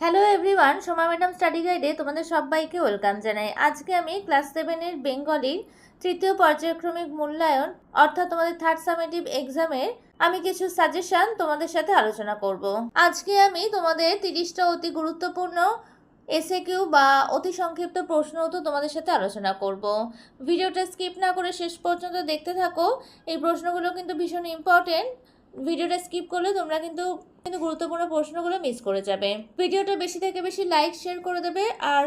Hello everyone, Soma madam study গাইডে তোমাদের সবাইকে ওয়েলকাম জানাই। আজকে আমি ক্লাস 7-এর বেঙ্গলির তৃতীয় পর্যায়ক্রমিক মূল্যায়ন অর্থাৎ তোমাদের থার্ড সামেটিভ এক্সামের আমি কিছু সাজেশন তোমাদের সাথে আলোচনা করব। আজকে আমি তোমাদের 30টা অতি গুরুত্বপূর্ণ এসএকিউ বা অতি সংক্ষিপ্ত প্রশ্ন উত্তর তোমাদের সাথে আলোচনা করব। ভিডিওটা স্কিপ না করে শেষ পর্যন্ত দেখতে থাকো। এই প্রশ্নগুলো কিন্তু ভীষণ ইম্পর্টেন্ট। ভিডিওটা স্কিপ করলে তোমরা কিন্তু গুরুত্বপূর্ণ প্রশ্নগুলো মিস করে যাবে। ভিডিওটা বেশি থেকে বেশি লাইক শেয়ার করে দেবে। আর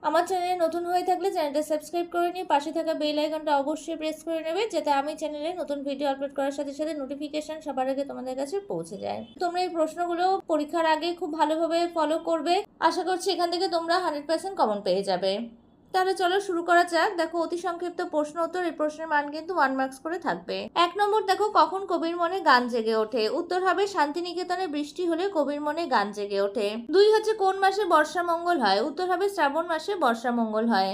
আমার চ্যানেলে নতুন হয়ে থাকলে চ্যানেলটা সাবস্ক্রাইব করে নিয়ে পাশে থাকা বেল আইকনটা অবশ্যই প্রেস করে নেবে, যাতে আমি চ্যানেলে নতুন ভিডিও আপলোড করার সাথে সাথে নোটিফিকেশন সবার আগে তোমাদের কাছে পৌঁছে যায়। তোমরা এই প্রশ্নগুলো পরীক্ষার আগে খুব ভালোভাবে ফলো করবে। আশা করছি এখান থেকে তোমরা 100% কমন পেয়ে যাবে। তাহলে চলো শুরু করা যাক। দেখো, অতি সংক্ষিপ্ত প্রশ্ন উত্তর। এই প্রশ্নের মান কিন্তু 1 মার্কস করে থাকবে। 1 নম্বর, দেখো, কখন কবির মনে গান জেগে ওঠে? উত্তর হবে শান্তিনিকেতনে বৃষ্টি হলে কবির মনে গান জেগে ওঠে। 2 হচ্ছে কোন মাসে বর্ষা মঙ্গল হয়? উত্তর হবে শ্রাবণ মাসে বর্ষা মঙ্গল হয়।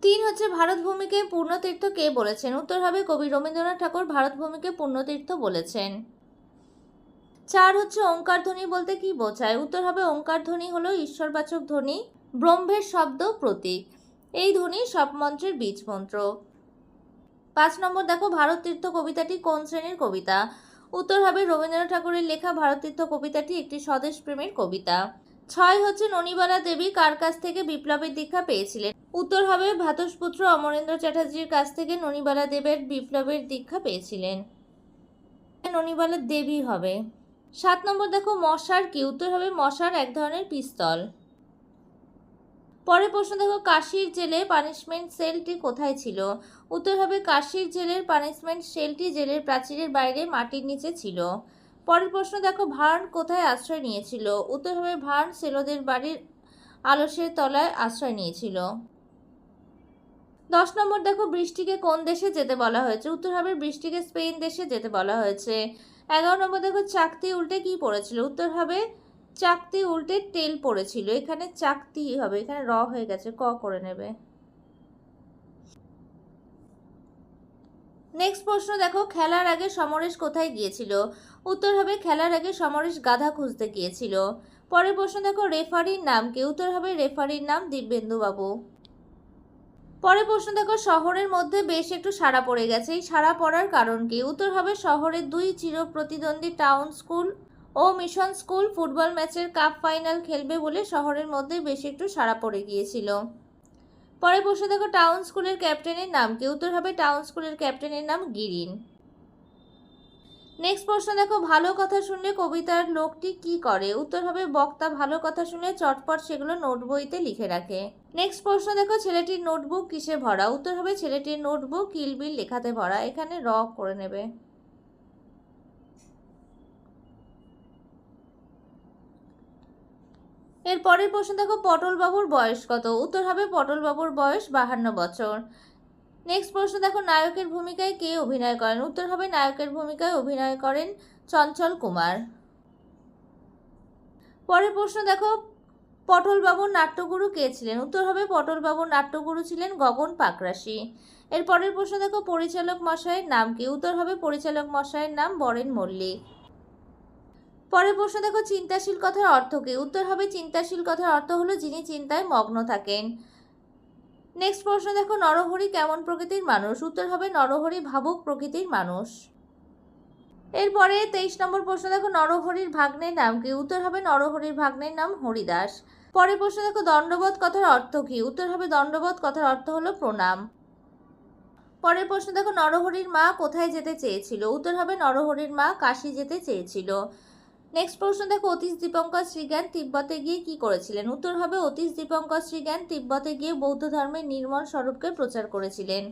3 হচ্ছে ভারত ভূমিকে পূর্ণতীর্থ কে বলেছেন? উত্তর হবে কবি রবীন্দ্রনাথ ঠাকুর ভারত ভূমিকে পূর্ণতীর্থ বলেছেন। 4 হচ্ছে ওঙ্কার ধ্বনি বলতে কি বোঝায়? উত্তর হবে ওঙ্কার ধ্বনি হলো ঈশ্বরবাচক ধ্বনি, ব্রহ্মের শব্দ, প্রতীক। এই ধ্বনি সব মন্ত্রের বীজ মন্ত্র। 5 নম্বর, দেখো, ভারত তীর্থ কবিতাটি কোন শ্রেণীর কবিতা? উত্তর হবে রবীন্দ্রনাথ ঠাকুরের লেখা ভারত তীর্থ কবিতাটি একটি স্বদেশ প্রেমের কবিতা। 6 হচ্ছে ননিবালা দেবী কার কাছ থেকে বিপ্লবের দীক্ষা পেয়েছিলেন? উত্তর হবে ভ্রাতুষ্পুত্র অমরেন্দ্র চ্যাটার্জির কাছ থেকে ননিবালা দেবের বিপ্লবের দীক্ষা পেয়েছিলেন। ননিবালা দেবী হবে। 7 নম্বর, দেখো, মশার কি? উত্তর হবে মশার এক ধরনের পিস্তল। পরের প্রশ্ন, দেখো, কাশীর জেলে পানিশমেন্ট সেলটি কোথায় ছিল? উত্তর হবে কাশীর জেলের পানিশমেন্ট সেলটি জেলের প্রাচীরের বাইরে মাটির নিচে ছিল। পরের প্রশ্ন, দেখো, ভার্ন কোথায় আশ্রয় নিয়েছিল? উত্তর হবে ভার্ন সেলোদের বাড়ির আলসের তলায় আশ্রয় নিয়েছিল। 10 নম্বর, দেখো, বৃষ্টিকে কোন দেশে যেতে বলা হয়েছে? উত্তর হবে বৃষ্টিকে স্পেন দেশে যেতে বলা হয়েছে। 11 নম্বর, দেখো, চাকতি উল্টে কি পড়েছিল? উত্তর হবে চাকতি উল্টে টেল পড়েছিল। এখানে চাকতি হবে, এখানে র হয়ে গেছে, ক করে নেবে। নেক্সট প্রশ্ন, দেখো, খেলার আগে সমরেশ কোথায় গিয়েছিল? উত্তর হবে খেলার আগে সমরেশ গাধা খুঁজতে গিয়েছিল। পরের প্রশ্ন, দেখো, রেফারির নাম কি? উত্তর হবে রেফারির নাম দিব্যেন্দু বাবু। পরের প্রশ্ন, দেখো, শহরের মধ্যে বেশ একটু সাড়া পড়ে গেছে, এই সাড়া পড়ার কারণ কি? উত্তর হবে শহরের 2 চিরপ্রতিদ্বন্দ্বী টাউন স্কুল ও মিশন স্কুল ফুটবল ম্যাচের কাপ ফাইনাল খেলবে বলে শহরের মধ্যে বেশ একটু সাড়া পড়ে গিয়েছিল। পরের প্রশ্ন, দেখো, টাউন স্কুলের ক্যাপ্টেনের নাম কি? উত্তর হবে টাউন স্কুলের ক্যাপ্টেনের নাম গিরিন। নেক্সট প্রশ্ন, দেখো, ভালো কথা শুনলে কবিতার লোকটি কি করে? উত্তর হবে বক্তা ভালো কথা শুনলে চটপট সেগুলো নোট বইতে লিখে রাখে। নেক্সট প্রশ্ন, দেখো, ছেলেটির নোটবুক কিসে ভরা? উত্তর হবে ছেলেটির নোটবুক কিলবিল লেখাতে ভরা। এখানে র করে নেবে। এর পরের প্রশ্ন, দেখো, পটল বাবুর বয়স কত? উত্তর হবে পটল বাবুর বয়স 52 বছর। নেক্সট প্রশ্ন, দেখো, নায়কের ভূমিকায় কে অভিনয় করেন? উত্তর হবে নায়কের ভূমিকায় অভিনয় করেন চঞ্চল কুমার। পরের প্রশ্ন, দেখো, পটল বাবুর নাট্যগুরু কে ছিলেন? উত্তর হবে পটল বাবুর নাট্যগুরু ছিলেন গগন পাকরাশি। এর পরের প্রশ্ন, দেখো, পরিচালক মশাইয়ের নাম কি? উত্তর হবে পরিচালক মশাইয়ের নাম বরেন মল্লিক। পরের প্রশ্ন, দেখো, চিন্তাশীল কথার অর্থ কি? উত্তর হবে চিন্তাশীল কথার অর্থ হলো যিনি চিন্তায় মগ্ন থাকেন। নেক্সট প্রশ্ন, দেখো, নরহরি কেমন প্রকৃতির মানুষ? উত্তর হবে নরহরি ভাবুক প্রকৃতির মানুষ। এরপরে 23 নম্বর প্রশ্ন, দেখো, নরহরির ভাগ্নের নাম কি? উত্তর হবে নরহরির ভাগ্নের নাম হরিদাস। পরের প্রশ্ন, দেখো, দণ্ডবোধ কথার অর্থ কি? উত্তর হবে দণ্ডবোধ কথার অর্থ হলো প্রণাম। পরের প্রশ্ন, দেখো, নরহরির মা কোথায় যেতে চেয়েছিল? উত্তর হবে নরহরির মা কাশী যেতে চেয়েছিল। নেক্সট প্রশ্ন, দেখো, অতীশ দীপঙ্কর শ্রীজ্ঞান তিব্বতে গিয়ে কি করেছিলেন? উত্তর হবে অতীশ দীপঙ্কর শ্রীজ্ঞান তিব্বতে গিয়ে বৌদ্ধ ধর্মের নির্মল স্বরূপকে প্রচার করেছিলেন।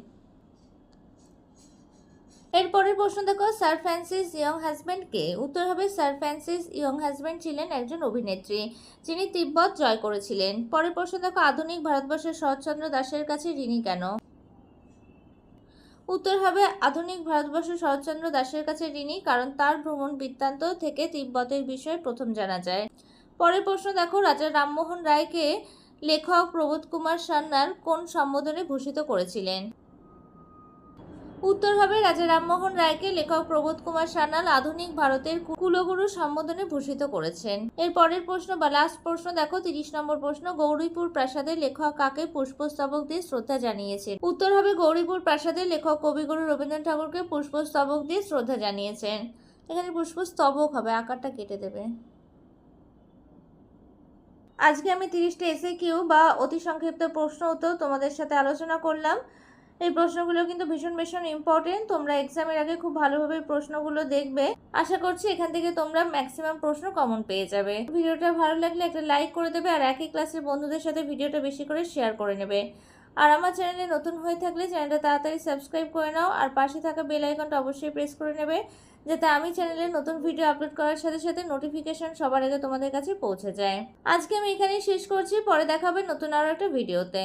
এরপরের প্রশ্ন, দেখো, স্যার ফ্রান্সিস ইয়ং হাজব্যান্ড কে? উত্তর হবে স্যার ফ্রান্সিস ইয়ং হাজব্যান্ড ছিলেন একজন অভিনেত্রী, যিনি তিব্বত জয় করেছিলেন। পরের প্রশ্ন, দেখো, আধুনিক ভারতবর্ষের শরৎচন্দ্র দাসের কাছে ঋণী কেন? উত্তর হবে আধুনিক ভারতবর্ষের শরৎচন্দ্র দাসের কাছে ঋণী কারণ তার ভ্রমণ বৃত্তান্ত থেকে তিব্বতের বিষয়ে প্রথম জানা যায়। পরের প্রশ্ন, দেখো, রাজা রামমোহন রায়কে লেখক প্রবোধ কুমার সান্যাল কোন সম্বোধনে ভূষিত করেছিলেন? উত্তর হবে রাজা রামমোহন রায়কে লেখক প্রবোধ কুমার সান্যাল আধুনিক ভারতের কুলগুরু সম্বোধনে ভূষিত করেছেন। এর পরের প্রশ্ন বা লাস্ট প্রশ্ন দেখো, 30 নম্বর প্রশ্ন, গৌরীপুর প্রাসাদের লেখক কাকে পুষ্পস্তবক দিয়ে শ্রদ্ধা জানিয়েছেন? উত্তর হবে গৌরীপুর প্রাসাদের লেখক কবিগুরু রবীন্দ্রনাথ ঠাকুরকে পুষ্পস্তবক দিয়ে শ্রদ্ধা জানিয়েছেন। এখানে পুষ্পস্তবক হবে, আকারটা কেটে দেবে। আজকে আমি 30টা এসএকিউ বা অতি সংক্ষিপ্ত প্রশ্ন উত্তর তোমাদের সাথে আলোচনা করলাম। এই প্রশ্নগুলো কিন্তু ভীষণ ভীষণ ইম্পর্টেন্ট। তোমরা এক্সামের আগে খুব ভালোভাবে প্রশ্নগুলো দেখবে। আশা করছি এখান থেকে তোমরা ম্যাক্সিমাম প্রশ্ন কমন পেয়ে যাবে। ভিডিওটা ভালো লাগলে একটা লাইক করে দেবে আর একই ক্লাসের বন্ধুদের সাথে ভিডিওটা বেশি করে শেয়ার করে নেবে। আর আমার চ্যানেলে নতুন হয়ে থাকলে চ্যানেলটা তাড়াতাড়ি সাবস্ক্রাইব করে নাও আর পাশে থাকা বেল আইকনটা অবশ্যই প্রেস করে নেবে, যাতে আমি চ্যানেলে নতুন ভিডিও আপলোড করার সাথে সাথে নোটিফিকেশন সবার আগে তোমাদের কাছে পৌঁছে যায়। আজকে আমি এখানেই শেষ করছি, পরে দেখা হবে নতুন আরও একটা ভিডিওতে।